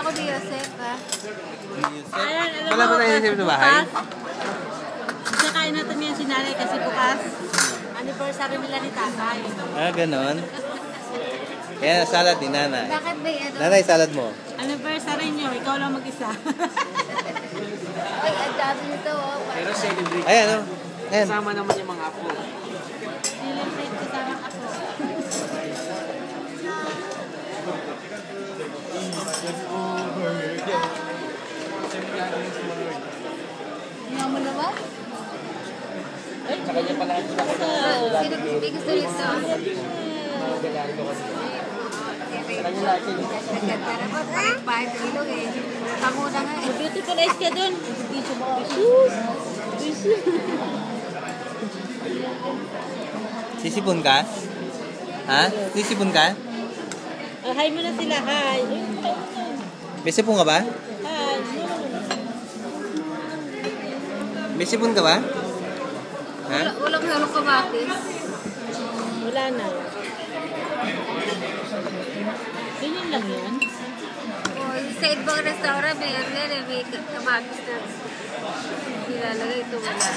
ako ni Joseph, ha? Ayan, alam Wala mo, ba tayo sa bahay? Kakain natin yan si nanay kasi bukas anniversary nila ni tatay. Ah, ganon. Yan, salad ni nanay. Bakit ba yan? Nanay, salad mo. Anniversary niyo, ikaw lang mag-isa. Ay, ang dami nito, oh. Pero celebrate. Ayan, oh. Ayan. Kasama naman yung mga apo. Celebrate kasama ako. Ano mo naman? Sa kanya pala. Sino may gusto nito? Galando kasi. Sa kanya lahat yun. Naganda naman, parang bahit ilog eh. Panguna nga eh. Beautiful eyes ka dun. Sisipon ka? Ha? Sisipon ka? Oh, hi mo na sila, hi. May sipon ka ba? Hi. May sipon ka ba? Ha? Walang halong kamatis. Wala na. Ganyan lang yan. Oh, sa ibang restaurant, may ano yan eh, may kamatis na nilalagay. Ito wala.